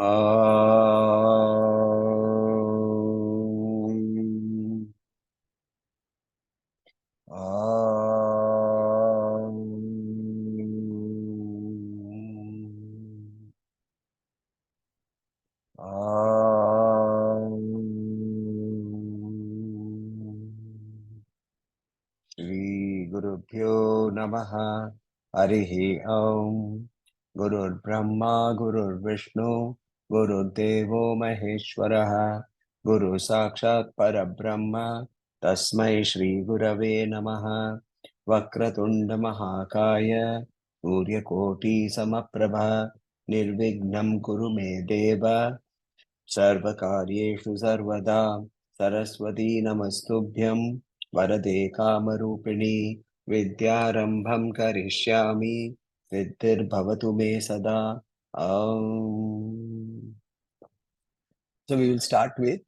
Om. Om. Om. Shri Gurubhyo Namaha Harihi Om. Gurur Brahma Gurur Vishnu Gurur Devo Maheshwaraha Guru Sakshat Parabrahma Tasmai Shri Gurave Namaha Vakratunda Mahakaya Surya Koti Samaprabha Nirvignam Kuru Me Deva सर्वकार्येषु सर्वदा सरस्वती नमस्तुभ्यं वरदे कामरूपिणी विद्यारम्भं करिष्यामि सिद्धिर्भवतु मे सदा So we will start with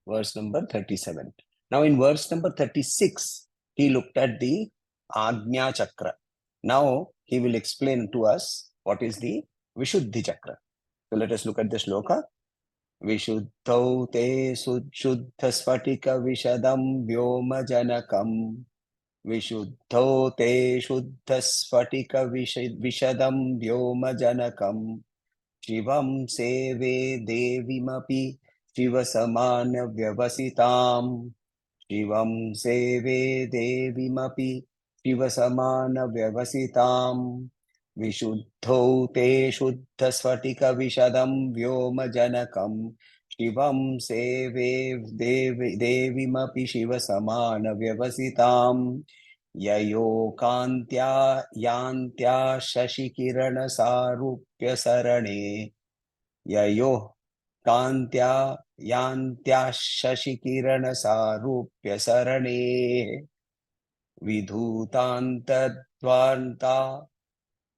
verse number 37. Now in verse number 36, he looked at the Agnya Chakra. Now he will explain to us what is the Vishuddhi Chakra. So let us look at the shloka. विशुद्धौ ते शुद्धस्फटिकविशदं व्योमजनकम् विशुद्धौ ते शुद्धस्फटिकविशदं व्योमजनकम् शिवं सेवे देवीमपि शिवसमानव्यवसिताम् शिवं सेवे देवीमपि शिवसमानव्यवसिताम् विशुद्धौ ते शुद्धस्फटिकविशदं व्योमजनकम् शिवं सेवे देवीमपि शिवसमानव्यवसिताम् ययोकान्त्या यान्त्या शशिकिरणसारूप्यसरणे ययोः कान्त्या यान्त्या शशिकिरणसारूप्यसरणे विधूतान्तर्ध्वान्ता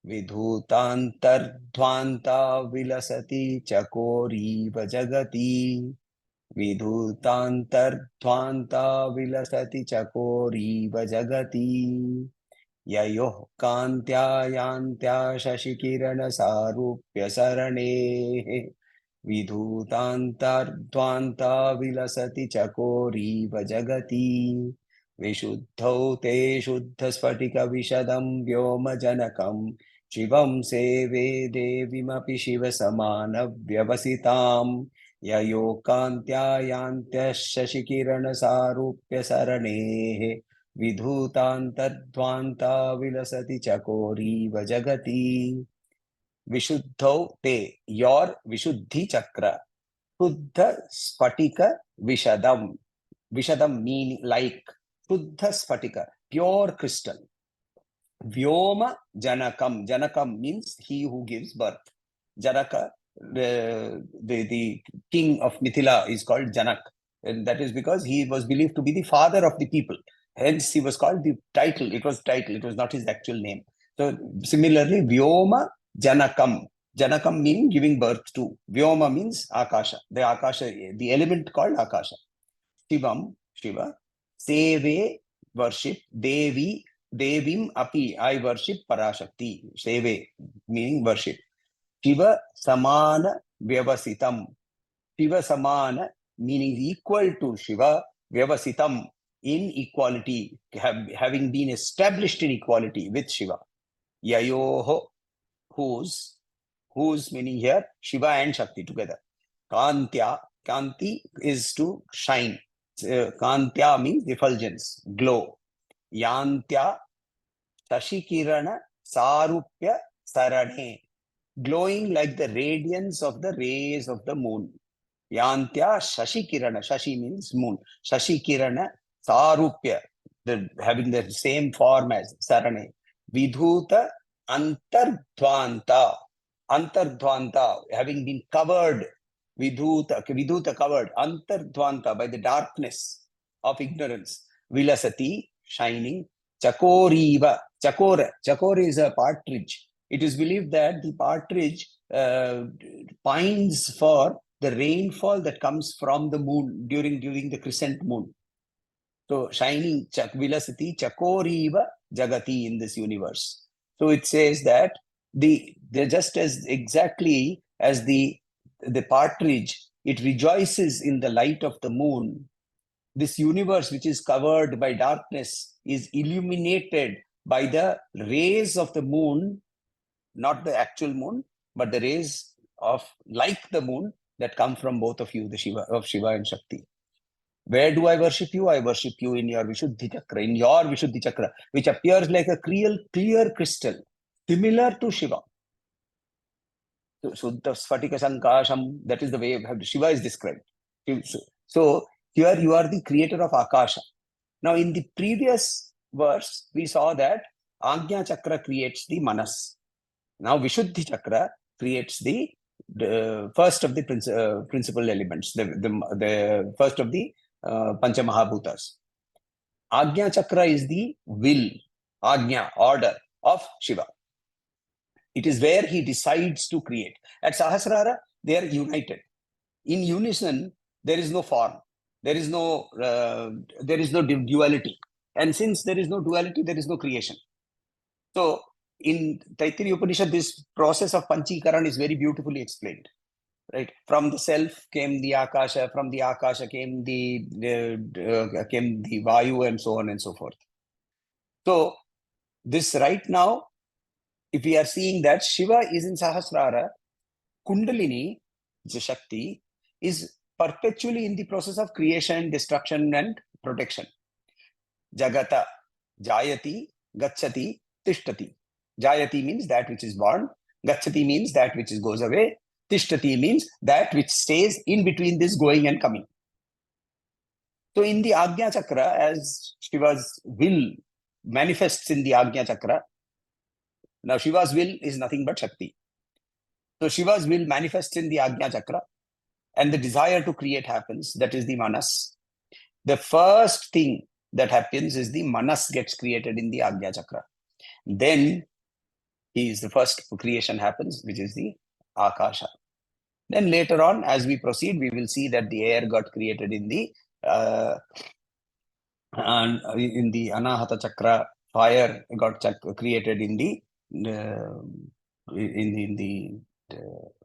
विधूतान्तर्ध्वान्ता विलसति चकोरीव जगति विधूतान्तर्ध्वान्ता विलसति चकोरीव जगति ययोः कान्त्या यान्त्या शशिकिरणसारूप्यसरणेः विधूतान्तर्ध्वान्ता विलसति चकोरीव जगति विशुद्धौ ते शुद्धस्फटिकविशदं व्योमजनकम् शिवं सेवे देवीमपि शिवसमानव्यवसिताम् ययोकान्त्या यान्त्यः शशिकिरणसारूप्यसरणेः विधूतान्तर्ध्वान्ता विलसति चकोरीव जगति विशुद्धौ ते your Vishuddhi Chakra Shuddha Spatika Vishadam Vishadam meaning like Shuddha Spatika pure crystal Vyoma Janakam Janakam means he who gives birth Janaka the king of Mithila is called Janak and that is because he was believed to be the father of the people, hence he was called the title, it was not his actual name. So similarly Vyoma Janakam. Janakam meaning giving birth to. Vyoma means Akasha. The element called Akasha. Shivam, Shiva. Seve, worship. Devi, Devim api. I worship Parashakti. Seve, meaning worship. Shiva Samana Vyavasitam. Shiva Samana meaning equal to Shiva. Vyavasitam in equality. Having been established in equality with Shiva. Yayoho. Whose meaning here Shiva and Shakti together. Kantya, Kanti is to shine. Kantya means effulgence, glow. Yantya, Shashikirana, Sarupya, Sarane, glowing like the radiance of the rays of the moon. Yantya, Shashikirana, Shashi means moon. Shashikirana, Sarupya, having the same form as Sarane. Vidhuta, Antardhvanta, having been covered, Vidhuta covered, Antardhvanta by the darkness of ignorance, Vilasati, shining, Chakoriva, Chakora is a partridge. It is believed that the partridge pines for the rainfall that comes from the moon during the crescent moon. So shining Vilasati, Chakoriva Jagati in this universe. So it says that they're just as exactly as the the partridge, it rejoices in the light of the moon. This universe, which is covered by darkness, is illuminated by the rays of the moon, not the actual moon, but the rays of, like the moon, that come from both of you, the Shiva and Shakti. Where do I worship you? I worship you in your Vishuddhi Chakra, which appears like a clear crystal, similar to Shiva. So the Sphatika Sankasham, that is the way Shiva is described. So here you are the creator of Akasha. Now in the previous verse, we saw that Agnya Chakra creates the Manas. Now Vishuddhi Chakra creates the first of the principal elements, the first of the Pancha Mahabhutas. Agnya Chakra is the will, Agnya, order of Shiva. It is where he decides to create. At Sahasrara, they are united. In unison, there is no form. There is no duality. And since there is no duality, there is no creation. So in Taittiriya Upanishad, this process of Panchikaran is very beautifully explained. Right? From the self came the Akasha, from the Akasha came the Vayu, and so on and so forth. So this right now, if we are seeing that Shiva is in Sahasrara, Kundalini, the Shakti, is perpetually in the process of creation, destruction, and protection. Jagata, Jayati, Gachati, Tishtati. Jayati means that which is born. Gachati means that which goes away. Tishtati means that which stays in between this going and coming. So in the Agnya Chakra, as Shiva's will manifests in the Agnya Chakra, now Shiva's will is nothing but Shakti. So Shiva's will manifests in the Agnya Chakra, and the desire to create happens. That is the Manas. The first thing that happens is the Manas gets created in the Agnya Chakra. Then the first creation happens, which is the Akasha. Then later on, as we proceed, we will see that the air got created in the Anahata Chakra. Fire got created in the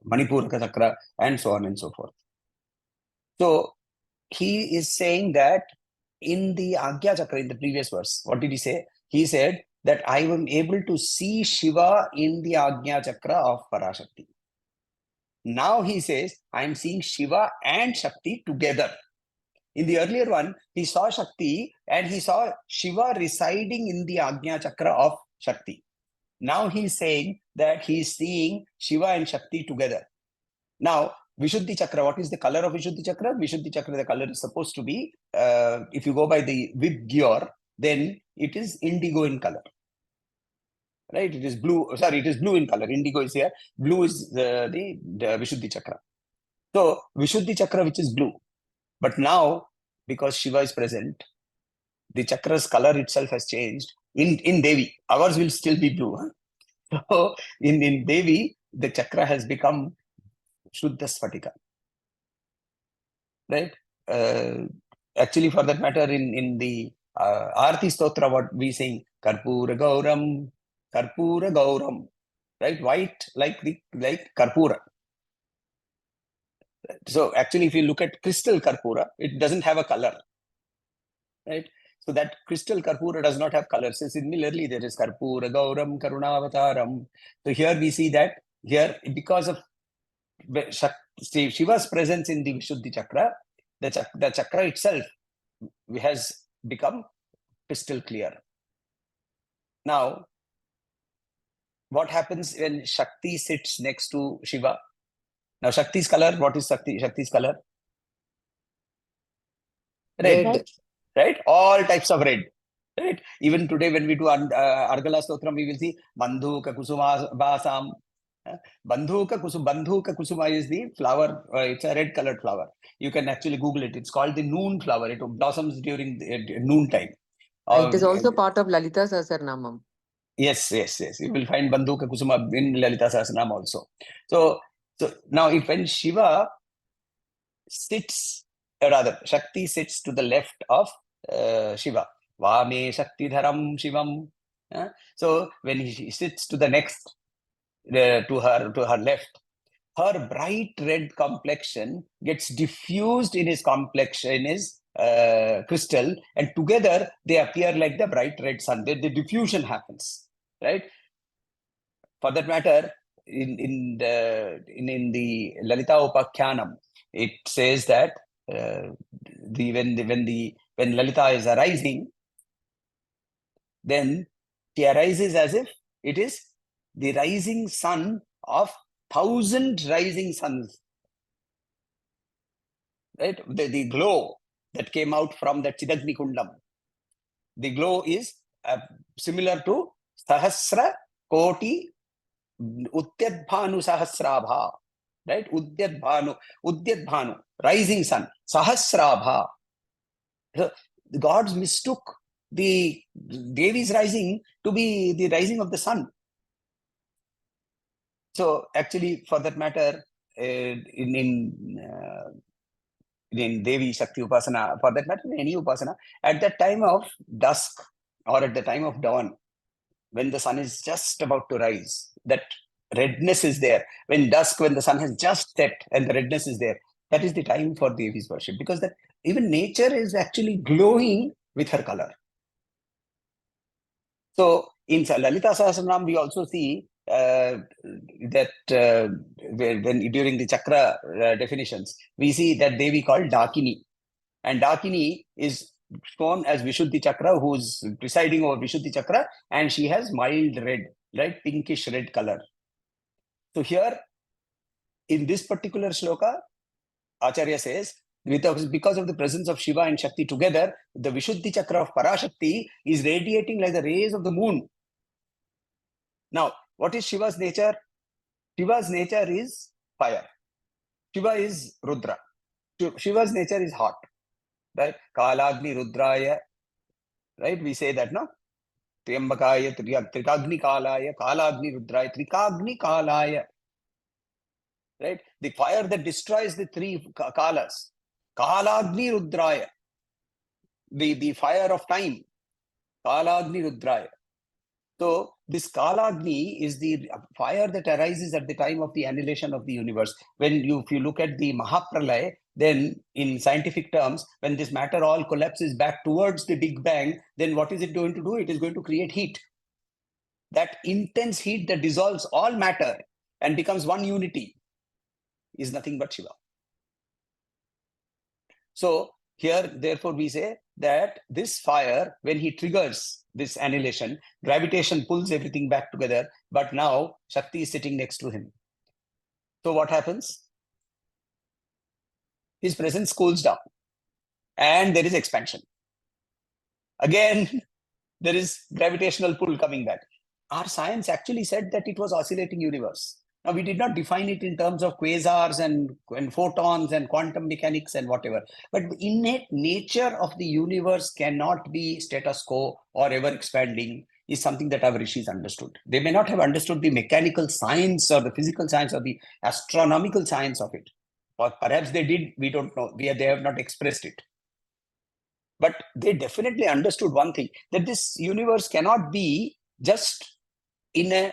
Manipuraka Chakra, and so on and so forth. So he is saying that in the Agnya Chakra, in the previous verse, what did he say? He said that I am able to see Shiva in the Agnya Chakra of Parashakti. Now he says, I am seeing Shiva and Shakti together. In the earlier one, he saw Shakti and he saw Shiva residing in the Agnya Chakra of Shakti. Now he is saying that he is seeing Shiva and Shakti together. Now, Vishuddhi Chakra, what is the color of Vishuddhi Chakra? Vishuddhi Chakra, the color is supposed to be, if you go by the Vidya, then it is indigo in color. Right? It is blue. Sorry, it is blue in color. Indigo is here. Blue is the Vishuddhi Chakra. So, Vishuddhi Chakra, which is blue. But now, because Shiva is present, the chakra's color itself has changed. In Devi, ours will still be blue. Huh? So, in Devi, the chakra has become Shuddha Sphatika. Right? Actually, for that matter, in the Arti Stotra, what we sing, Karpura Gauram, right? White like Karpura. So actually, if you look at crystal Karpura, it doesn't have a color. Right? So that crystal Karpura does not have color. So similarly, there is Karpura Gauram Karunavataram. So here we see that here, because of Shiva's presence in the Vishuddhi Chakra, the chakra itself has become crystal clear. Now, what happens when Shakti sits next to Shiva? Now, Shakti's color, what is Shakti's color? Red. Right? All types of red. Right? Even today, when we do Argala Stotram, we will see Bandhuka Kusuma Basam. Bandhuka Kusuma is the flower. It's a red colored flower. You can actually Google it. It's called the noon flower. It blossoms during noon time. It is also part of Lalita Sahasranamam. Yes. You will find Bandhuka Kusuma in Lalita Sahasranam also. So now, when Shiva sits, or rather, Shakti sits to the left of Shiva. Vame Shakti Dharam Shivam. So when he sits to the next, to her left, her bright red complexion gets diffused in his complexion, in his crystal, and together they appear like the bright red sun. The diffusion happens, right? For that matter, in the Lalita Upakhyanam, it says that when Lalita is arising, then she arises as if it is the rising sun of 1,000 rising suns, right? The glow that came out from that Chidagni Kundam, the glow is similar to Sahasra Koti Udyadbhanu Sahasrabha, right? Udyadbhanu, rising sun, Sahasrabha. The gods mistook the Devi's rising to be the rising of the sun. So actually, for that matter, in Devi Shakti Upasana, for that matter, in any Upasana, at that time of dusk or at the time of dawn, when the sun is just about to rise, that redness is there. When dusk, when the sun has just set and the redness is there, that is the time for Devi's worship, because that even nature is actually glowing with her color. So in Lalita Sahasranam, we also see that when during the chakra definitions, we see that Devi called Dakini. And Dakini is shown as Vishuddhi Chakra, who's presiding over Vishuddhi Chakra, and she has mild red, right? Pinkish red color. So here, in this particular shloka, Acharya says, because of the presence of Shiva and Shakti together, the Vishuddhi Chakra of Parashakti is radiating like the rays of the moon. Now, what is Shiva's nature? Shiva's nature is fire. Shiva is Rudra. Shiva's nature is hot, right? Kalagni Rudraya, right? We say that, no? Triambakaya, Trikagni Kalaya, Kalagni Rudraya, Trikagni Kalaya, right? The fire that destroys the three Kalas. Kalagni Rudraya, the fire of time. Kalagni Rudraya. So this Kalagni is the fire that arises at the time of the annihilation of the universe. If you look at the Mahapralaya, then in scientific terms, when this matter all collapses back towards the Big Bang, then what is it going to do? It is going to create heat. That intense heat that dissolves all matter and becomes one unity is nothing but Shiva. So here, therefore, we say that this fire, when he triggers this annihilation, gravitation pulls everything back together, but now Shakti is sitting next to him. So what happens? His presence cools down and there is expansion. Again, there is gravitational pull coming back. Our science actually said that it was oscillating universe. Now, we did not define it in terms of quasars and photons and quantum mechanics and whatever. But the innate nature of the universe cannot be status quo or ever expanding is something that our rishis understood. They may not have understood the mechanical science or the physical science or the astronomical science of it. Or perhaps they did, we don't know. They have not expressed it. But they definitely understood one thing, that this universe cannot be just in a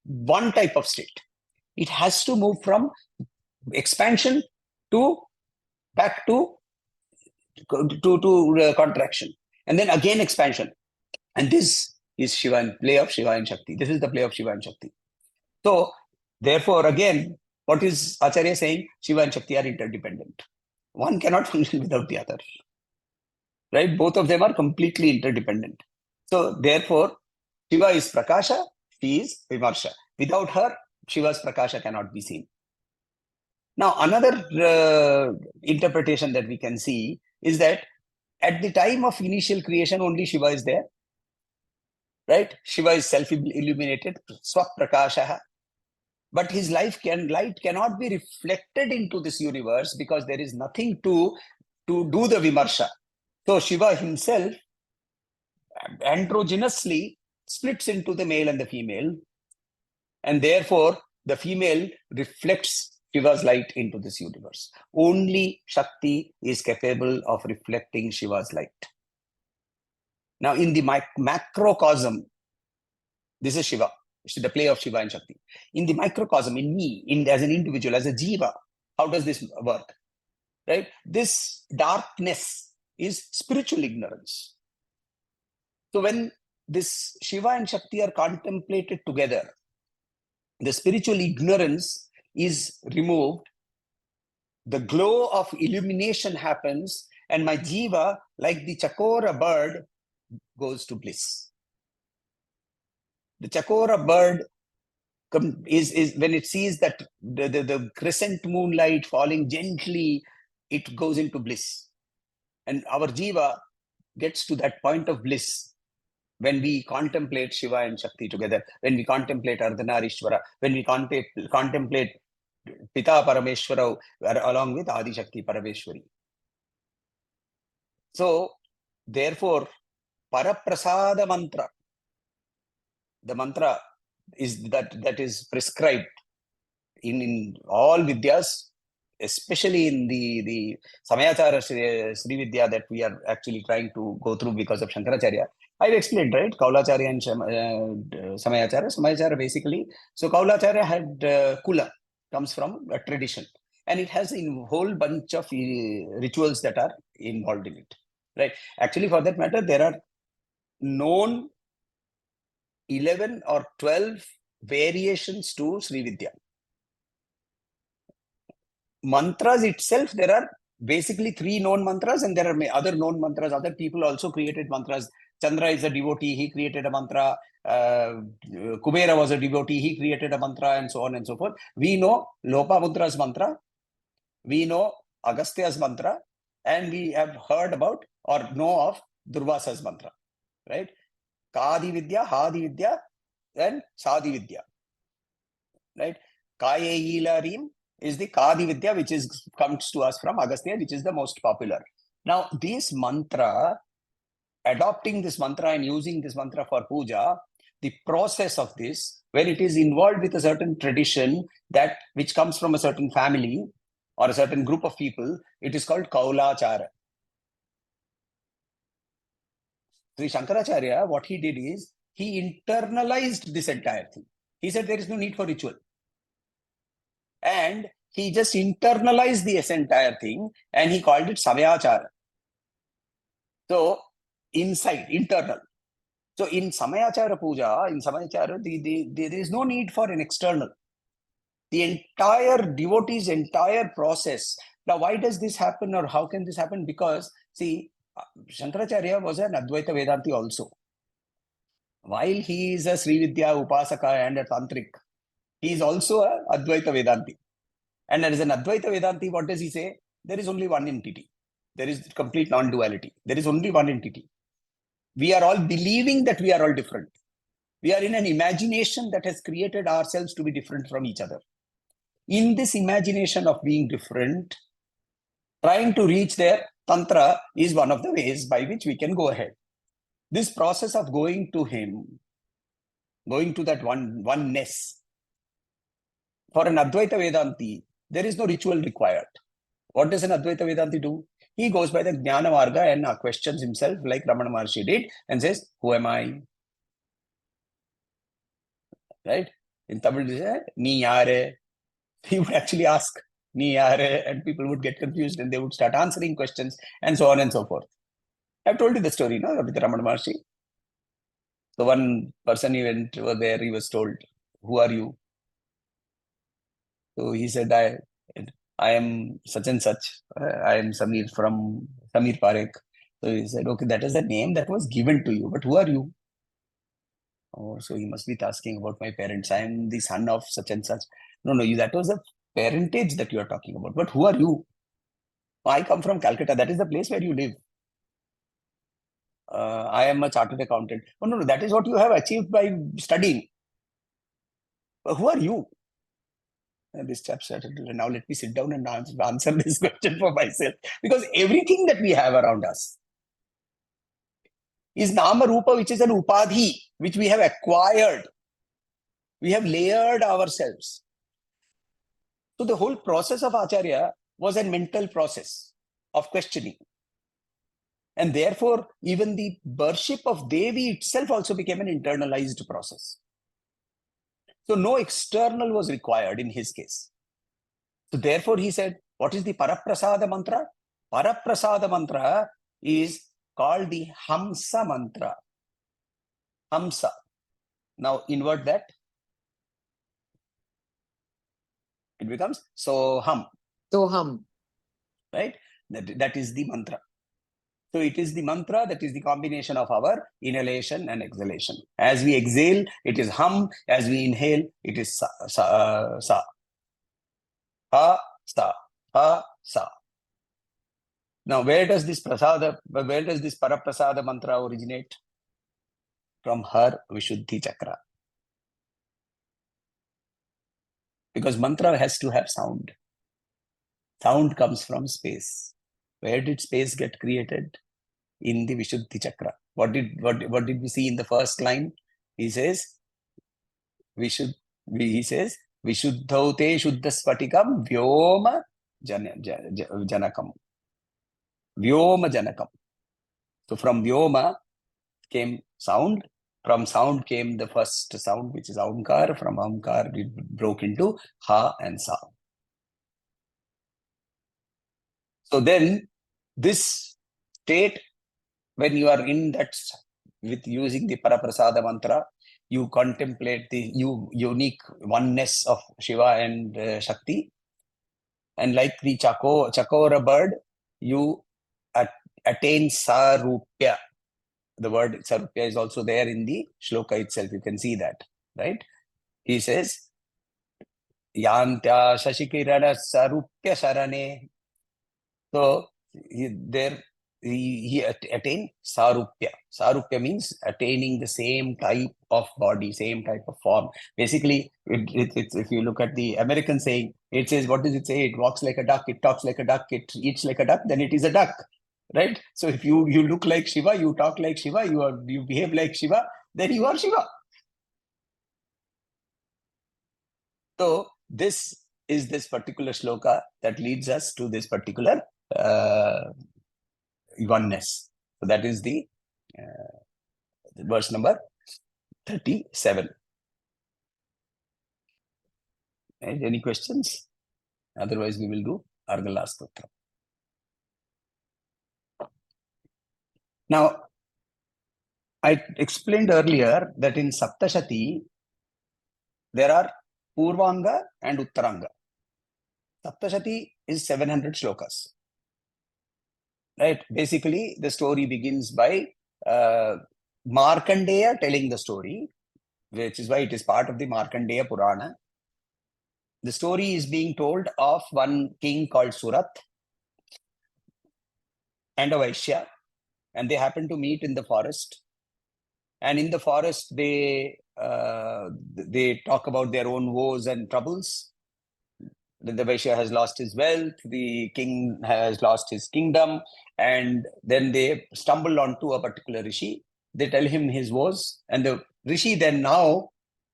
one type of state. It has to move from expansion to back to contraction, and then again expansion. And this is Shiva and play of Shiva and Shakti. This is the play of Shiva and Shakti. So therefore, again, what is Acharya saying? Shiva and Shakti are interdependent. One cannot function without the other. Right? Both of them are completely interdependent. So therefore, Shiva is Prakasha, she is Vimarsha. Without her, Shiva's Prakasha cannot be seen. Now, another interpretation that we can see is that at the time of initial creation, only Shiva is there. Right? Shiva is self-illuminated, Swaprakasha. But his light cannot be reflected into this universe because there is nothing to do the Vimarsha. So Shiva himself androgynously splits into the male and the female, and therefore the female reflects Shiva's light into this universe. Only Shakti is capable of reflecting Shiva's light. Now in the macrocosm, this is Shiva. the play of Shiva and Shakti. In the microcosm, in me, as an individual, as a jiva, how does this work? Right? This darkness is spiritual ignorance. So when this Shiva and Shakti are contemplated together, the spiritual ignorance is removed, the glow of illumination happens, and my jiva, like the chakora bird, goes to bliss. The chakora bird is when it sees that the crescent moonlight falling gently, it goes into bliss. And our jiva gets to that point of bliss when we contemplate Shiva and Shakti together, when we contemplate Ardhanarishwara, when we contemplate Pita Parameshwara along with Adi Shakti Parameshwari. So, therefore, Paraprasada mantra, the mantra is that is prescribed in all Vidyas, especially in the Samayachaara Sri Vidya that we are actually trying to go through because of Shankaracharya. I've explained, right? Kaulacharya and Samayachaara. Samayachaara basically, so Kaulacharya had Kula, comes from a tradition. And it has a whole bunch of rituals that are involved in it, right? Actually, for that matter, there are known 11 or 12 variations to Sri Vidya. Mantras itself, there are basically 3 known mantras, and there are other known mantras. Other people also created mantras. Chandra is a devotee, he created a mantra. Kubera was a devotee, he created a mantra, and so on and so forth. We know Lopamudra's mantra, we know Agastya's mantra, and we have heard about or know of Durvasa's mantra, right? Kadi Vidya, Hadi Vidya, and Sadi Vidya, right? Kaya Rim is the Kadi Vidya, which comes to us from Agastya, which is the most popular. Now, this mantra, adopting this mantra and using this mantra for puja, the process of this, when it is involved with a certain tradition which comes from a certain family or a certain group of people, it is called Kaulachara. Sri Shankaracharya, what he did is, he internalized this entire thing. He said there is no need for ritual. And he just internalized this entire thing and he called it Samayachaara. So, inside, internal. So, in Samayachaara Puja, in Samayachaara, there is no need for an external. The entire devotee's entire process. Now, why does this happen or how can this happen? Because, see, Shankaracharya was an Advaita Vedanti also. While he is a Sri Vidya Upasaka and a Tantric, he is also an Advaita Vedanti. And as an Advaita Vedanti, what does he say? There is only one entity. There is complete non-duality. There is only one entity. We are all believing that we are all different. We are in an imagination that has created ourselves to be different from each other. In this imagination of being different, trying to reach there, Tantra is one of the ways by which we can go ahead. This process of going to him, going to that oneness, for an Advaita Vedanti, there is no ritual required. What does an Advaita Vedanti do? He goes by the Jnana Marga and questions himself like Ramana Maharshi did and says, who am I? Right? In Tamil, he says, Ni yare. He would actually ask, Ni yare, and people would get confused and they would start answering questions and so on and so forth. I've told you the story, no, with Ramana Maharshi. So one person he went over there, he was told, who are you? So he said, I am such and such. I am Samir from Samir Parekh. So he said, okay, that is the name that was given to you, but who are you? Oh, so he must be asking about my parents. I am the son of such and such. No, that was the parentage that you are talking about. But who are you? Oh, I come from Calcutta. That is the place where you live. I am a chartered accountant. Oh, no, that is what you have achieved by studying. But who are you? And this chap said, now let me sit down and answer this question for myself. Because everything that we have around us is Nama Rupa, which is an Upadhi, which we have acquired. We have layered ourselves. So the whole process of Acharya was a mental process of questioning. And therefore, even the worship of Devi itself also became an internalized process. So no external was required in his case. So therefore he said, what is the Paraprasada mantra? Paraprasada mantra is called the Hamsa mantra. Hamsa. Now invert that. It becomes Soham. Soham. Right? That is the mantra. So it is the mantra that is the combination of our inhalation and exhalation. As we exhale, it is hum. As we inhale, it is sa. Sa. Ha, sa. Ha, sa. Now, where does this Paraprasada mantra originate? From her Vishuddhi Chakra. Because mantra has to have sound. Sound comes from space. Where did space get created? In the Vishuddhi Chakra. What did we see in the first line? He says, Vishuddhaute Shuddha Spatikam Vyoma Janakam. Vyoma Janakam. So from Vyoma came sound. From sound came the first sound, which is Aumkar. From Aumkar, it broke into Ha and Sa. So then, this state, when you are in that, with using the Paraprasada mantra, you contemplate the unique oneness of Shiva and Shakti. And like the Chakora bird, you attain Sarupya. The word Sarupya is also there in the shloka itself. You can see that, right? He says, Yantya Shashikirana Sarupya Sharane. So he attained Sarupya. Sarupya means attaining the same type of body, same type of form. Basically, it's, if you look at the American saying, it says, what does it say? It walks like a duck, it talks like a duck, it eats like a duck, then it is a duck. Right? So if you look like Shiva, you talk like Shiva, you behave like Shiva, then you are Shiva. So this is this particular shloka that leads us to this particular oneness. So that is the verse number 37. Right? Any questions? Otherwise, we will do Argala Stotra. Now, I explained earlier that in Saptashati, there are Purvanga and Uttaranga. Saptashati is 700 shlokas. Right? Basically, the story begins by Markandeya telling the story, which is why it is part of the Markandeya Purana. The story is being told of one king called Surat and a Vaishya, and they happen to meet in the forest. And in the forest, they talk about their own woes and troubles. The Vaishya has lost his wealth, the king has lost his kingdom, and then they stumble onto a particular rishi. They tell him his woes, and the rishi then now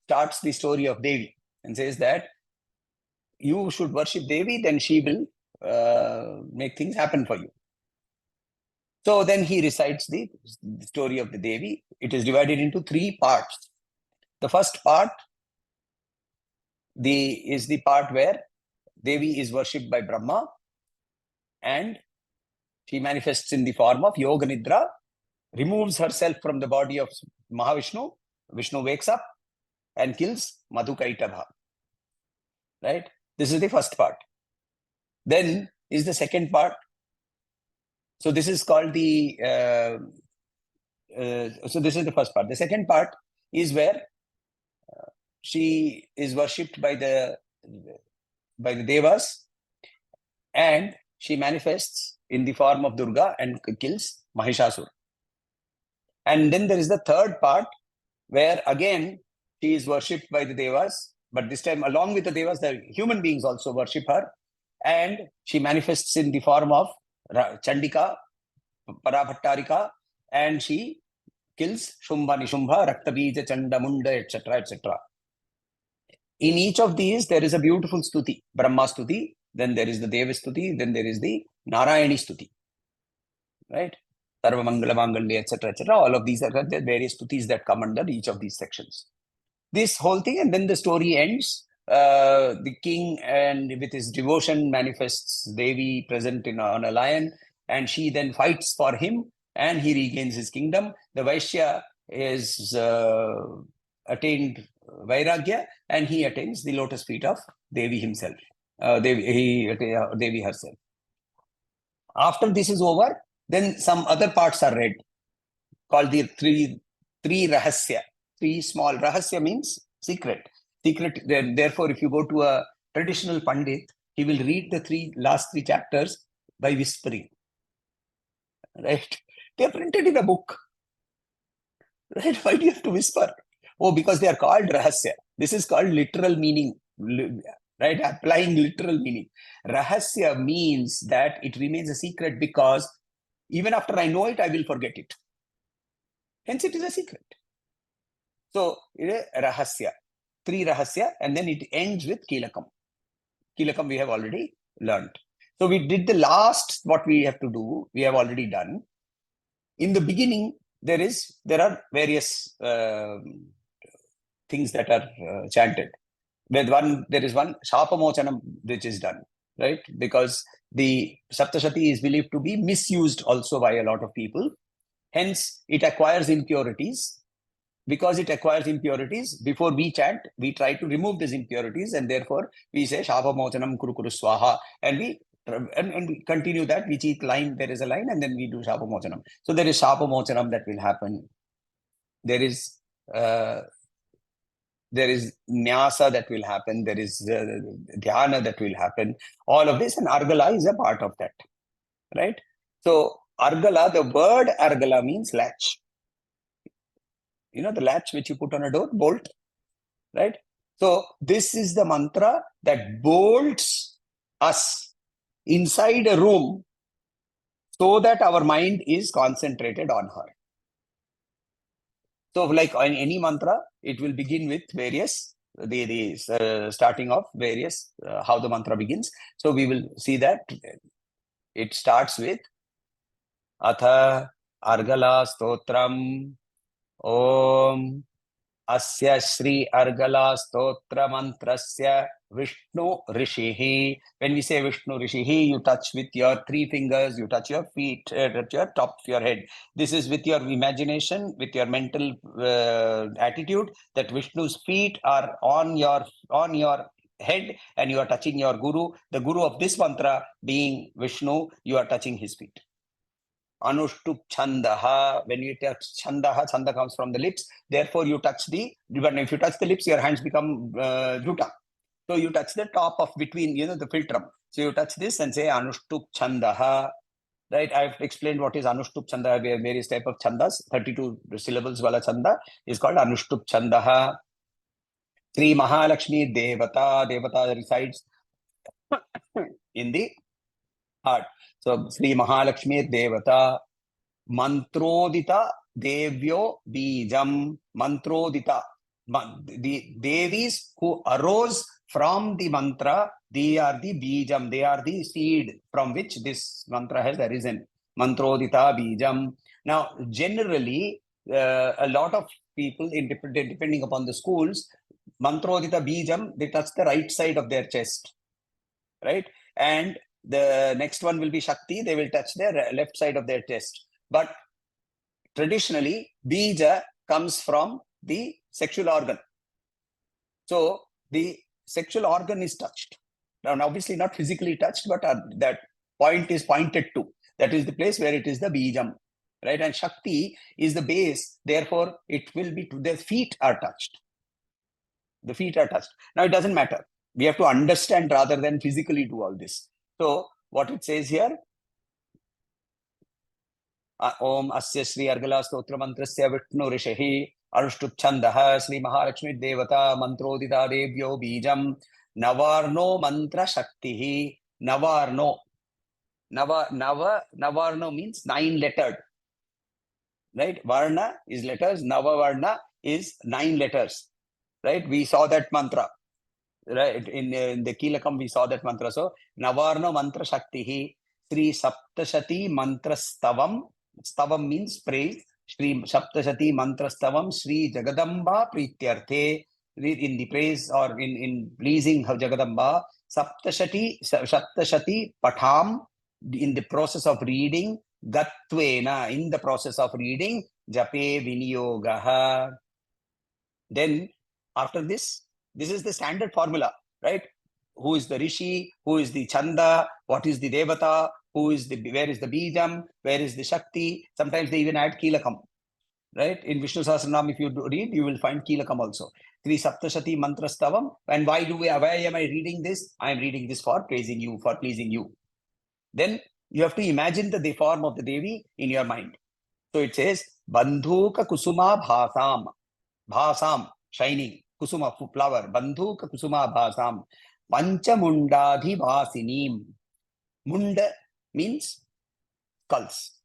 starts the story of Devi and says that you should worship Devi, then she will make things happen for you. So then he recites the story of the Devi. It is divided into 3 parts. The first part is the part where Devi is worshipped by Brahma, and she manifests in the form of Yoga Nidra, removes herself from the body of Mahavishnu. Vishnu wakes up and kills Madhukaitava. Right? This is the first part. Then is the second part. So this is called the, so this is the first part. The second part is where she is worshipped by the Devas, and she manifests in the form of Durga and kills Mahishasura. And then there is the third part where again she is worshipped by the Devas, but this time along with the Devas, the human beings also worship her, and she manifests in the form of Chandika, Parabhattarika, and she kills Shumbha, Nishubha, Raktabija, Chandamunda, etc., etc. In each of these, there is a beautiful stuti, Brahma stuti, then there is the Deva stuti, then there is the Narayani stuti. Right? Sarva Mangala Mangalya, etc., etc. All of these are the various stutis that come under each of these sections. this whole thing, and then the story ends. The king, and with his devotion, manifests Devi present on a lion, and she then fights for him, and he regains his kingdom. The Vaishya is attained Vairagya, and he attains the lotus feet of Devi himself. Devi herself. After this is over, then some other parts are read, called the three rahasya. Three small rahasya means secret. Secret. Therefore, if you go to a traditional pandit, he will read the last three chapters by whispering. Right? They are printed in a book. Right? Why do you have to whisper? Oh, because they are called rahasya. This is called literal meaning. Right? Applying literal meaning. Rahasya means that it remains a secret because even after I know it, I will forget it. Hence, it is a secret. So, rahasya, three rahasya, and then it ends with kilakam. Kilakam we have already learned. So, we did the last, what we have to do, we have already done. In the beginning, there are various things that are chanted. There is one Shapamochanam which is done, right? Because the Saptashati is believed to be misused also by a lot of people. Hence, it acquires impurities. Because it acquires impurities, before we chant, we try to remove these impurities, and therefore we say Shapamochanam Kurukuru Swaha, and we continue that. Each line, there is a line, and then we do Shapamochanam. So there is Shapamochanam that will happen. There is Nyasa that will happen. There is Dhyana that will happen. All of this, and Argala is a part of that, right? So Argala, the word Argala means latch. You know the latch which you put on a door, bolt, right? So this is the mantra that bolts us inside a room so that our mind is concentrated on her. So like on any mantra, it will begin with various, starting of various, how the mantra begins. So we will see that it starts with Atha Argala Stotram Om Asya Sri Argala Stotra Mantrasya Vishnu Rishihi. When we say Vishnu Rishihi, you touch with your three fingers, you touch your feet, touch your top of your head. This is with your imagination, with your mental attitude that Vishnu's feet are on your head, and you are touching your guru. The guru of this mantra being Vishnu, you are touching his feet. Anushtup Chandaha. When you touch Chandaha, Chanda comes from the lips. Therefore, you touch if you touch the lips, your hands become Juta. So you touch the top of between, the philtrum. So you touch this and say Anushtup Chandaha. Right? I've explained what is Anushtup Chandaha. We have various type of chandas. 32 syllables wala chanda is called Anushtup Chandaha. Sri Mahalakshmi Devata. Devata resides in the heart. So Sri Mahalakshmi Devata, Mantrodita Devyo Bijam. Mantrodita. The Devis who arose from the mantra, they are the Bijam, they are the seed from which this mantra has arisen. Mantrodita Bijam. Now, generally, a lot of people, depending upon the schools, Mantrodita Bijam, they touch the right side of their chest, right? And the next one will be Shakti, they will touch their left side of their chest. But traditionally, Bija comes from the sexual organ. So the sexual organ is touched. Now, obviously not physically touched, but that point is pointed to. That is the place where it is the Bijam, right? And Shakti is the base. Therefore, it will be, their feet are touched. The feet are touched. Now, it doesn't matter. We have to understand rather than physically do all this. So what it says here, Om Asya Sri Argala Stotra Mantrasya Vishnu Rishihi Anushtup Chandaha Sri Mahalakshmi Devata Mantrodita Devyo Bijam Navarno Mantra Shaktihi. Navarno. Navarno means 9 lettered. Right? Varna is letters. Navavarna is 9 letters. Right? We saw that mantra. Right? In the Kilakam, we saw that mantra. So, Navarno Mantra Shaktihi Sri Saptashati Mantra Stavam. Stavam means praise. Sri Saptashati Mantra Stavam Sri Jagadamba Prityarthe in the praise or in pleasing Jagadamba, Saptashati Patham, in the process of reading, Gatvena, in the process of reading, Jape Viniyogaha. Then after this is the standard formula, right? Who is the Rishi? Who is the Chanda? What is the Devata? Where is the Bijam? Where is the Shakti? Sometimes they even add Kilakam, right? In Vishnu Sahasranam, if you read, you will find Kilakam also. Three Saptashati Mantrastavam. And why am I reading this? I am reading this for praising you, for pleasing you. Then you have to imagine the form of the Devi in your mind. So it says, Bandhuka Kusuma Bhasam, shining, Kusuma, flower, Bandhuka Kusuma Bhasam, Panchamundadhi Bhasinim. Munda means skulls.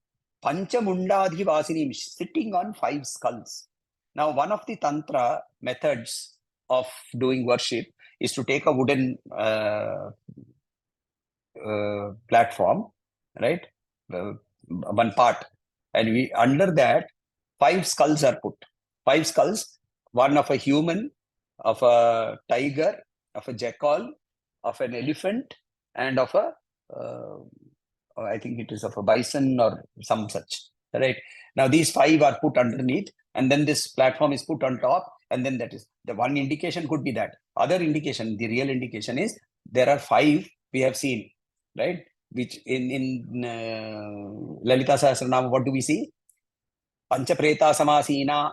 Panchamundadhi Bhasinim, sitting on 5 skulls. Now, one of the Tantra methods of doing worship is to take a wooden platform, right? One part. And under that, 5 skulls are put. 5 skulls, one of a human, of a tiger, of a jackal, of an elephant, and of a, I think it is of a bison or some such, right? Now these 5 are put underneath, and then this platform is put on top, and then that is, the one indication could be that. Other indication, the real indication is, there are 5 we have seen, right? Which in Lalita Sahasranama, what do we see? Pancha Preta Samasina,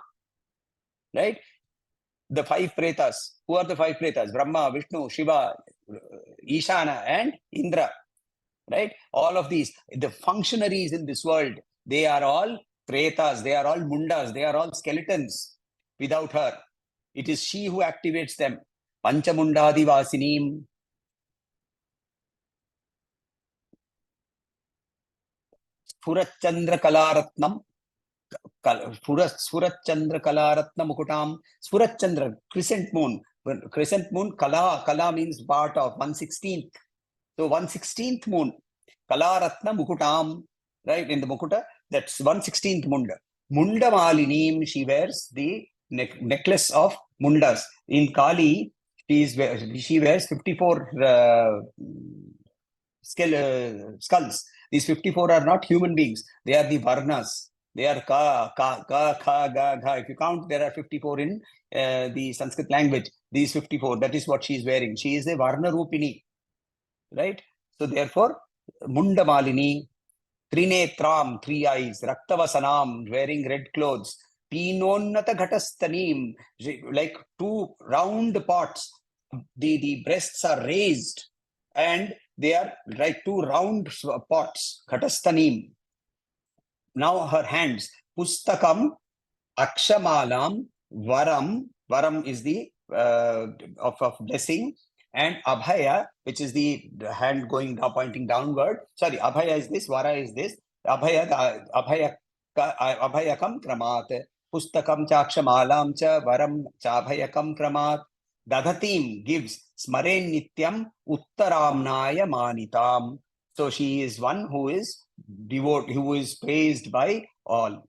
right? The 5 Pretas. Who are the 5 Pretas? Brahma, Vishnu, Shiva, Ishana, and Indra, right? All of these, the functionaries in this world, they are all Pretas, they are all Mundas, they are all skeletons without her. It is she who activates them. Panchamundadi Vasinim. Spurachandra Kalaratnam. Spurachandra Kalaratna Mukutam. Spurachandra, crescent moon. Crescent moon, Kala means part of 1/16th. So 1/16th moon. Kalaratna Mukutam, right? In the Mukuta, that's 1/16th Munda. Munda Malinim, she wears the necklace of Mundas. In Kali, she wears 54 skulls. These 54 are not human beings. They are the Varnas. They are Ka, Ga. If you count, there are 54 in the Sanskrit language. These 54, that is what she is wearing. She is a Varna Rupini, right? So therefore, Munda Malini, Trinetram, 3 eyes, Raktavasanam, wearing red clothes, Pinonnata Ghatastanim, like 2 round pots. The breasts are raised, and they are like 2 round pots, Ghatastanim. Now her hands, Pustakam, Akshamalam, Varam is the of blessing, and Abhaya, which is the hand going down, pointing downward. Sorry, Abhaya is this, Vara is this. Abhayakam Kramat, Pustakam Chakshamalam Cha, Varam Chabhayakam Kramat. Dadatim gives, Smaren Nityam Uttaramnaya Manitam. So she is one who is devoted, who is praised by all.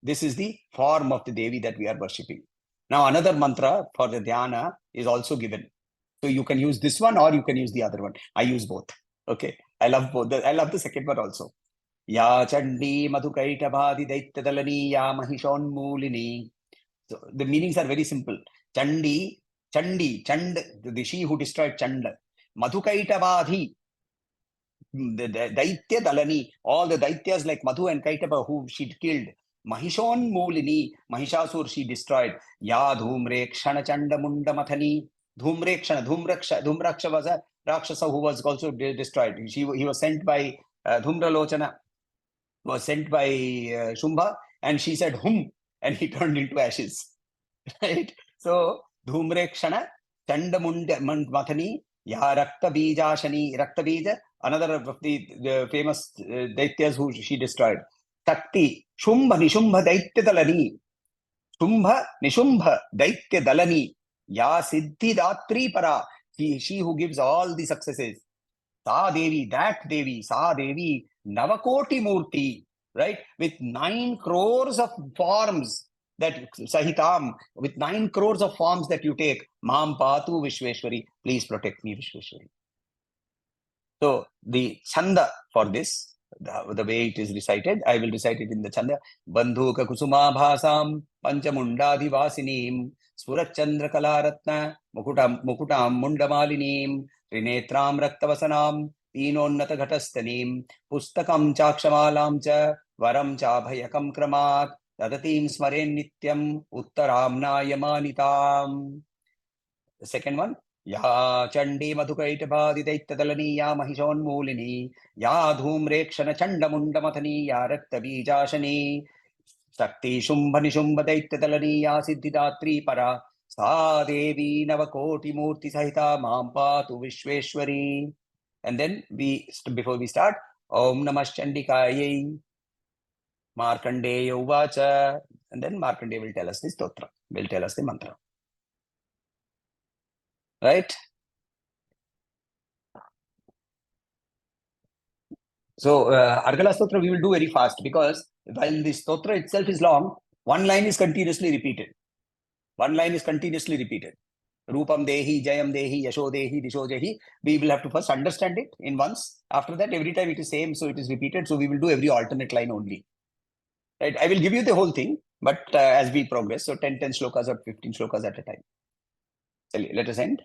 This is the form of the Devi that we are worshipping. Now another mantra for the dhyana is also given. So you can use this one or you can use the other one. I use both. Okay. I love both. I love the second one also. Ya Chandi Madhukaitabhadi Daityadalani Ya Mahishon Mulini. So the meanings are very simple. Chand, the she who destroyed Chanda. Madhukaitabhadi, the Daitya Dalani, all the Daityas like Madhu and Kaitaba who she killed. Mahishon Mulini, Mahishasur she destroyed. Ya Dhumrekshana Chanda Munda Mathani. Dhumraksha was a Rakshasa who was also destroyed. He was sent by Dhumralochana, was sent by Shumbha, and she said hum, and he turned into ashes. Right? So Dhumrekshana Chanda Munda Mathani. Ya Rakta Bija Shani, Rakta Bija, another of the famous Daityas who she destroyed. Takti, Shumbha Nishumbha Daitya Dalani. Shumbha Nishumbha Daitya Dalani. Ya Siddhi Datri Para, she who gives all the successes. Sa Devi, Sa Devi, Navakoti Murti, right? With 9 crores of forms. that Sahitam, with 9 crores of forms that you take, Mam Patu Vishweshwari, please protect me, Vishweshwari. So the chanda for this, the way it is recited, I will recite it in the chanda. Bandhuka kusuma bhasam panchamundadi vasinim Surachandra kalaratna mukutam mundamalinim Trinetram raktavasanam Tinonnata ghatastanim Pustakam chakshamalam cha Varam cha bhayakam kramat Tadatim smaren nityam Uttaram nayamanitam. The second one. या चंडी मधुकैटभादि दैत्यदलनी या महिषोन्मूलिनी या धूम्रेक्षण चंडमुंडमथनी या रक्तबीजाशनी शक्ति शुंभ निशुंभ दैत्यदलनी या सिद्धिदात्री परा सा देवी नवकोटि मूर्ति सहिता मां पातु Vishweshwari. And then before we start, Om Namah Chandikayai Markandeya Uvacha, and then Markandeya will tell us the stotra, will tell us the mantra. Right? So, Argala Stotra we will do very fast, because while the Stotra itself is long, one line is continuously repeated. One line is continuously repeated. Rupam Dehi, Jayam Dehi, Yasho Dehi, Disho Dehi. We will have to first understand it in once. After that, every time it is same, so it is repeated. So we will do every alternate line only. Right? I will give you the whole thing, but as we progress, so 10 shlokas or 15 shlokas at a time. So let us end.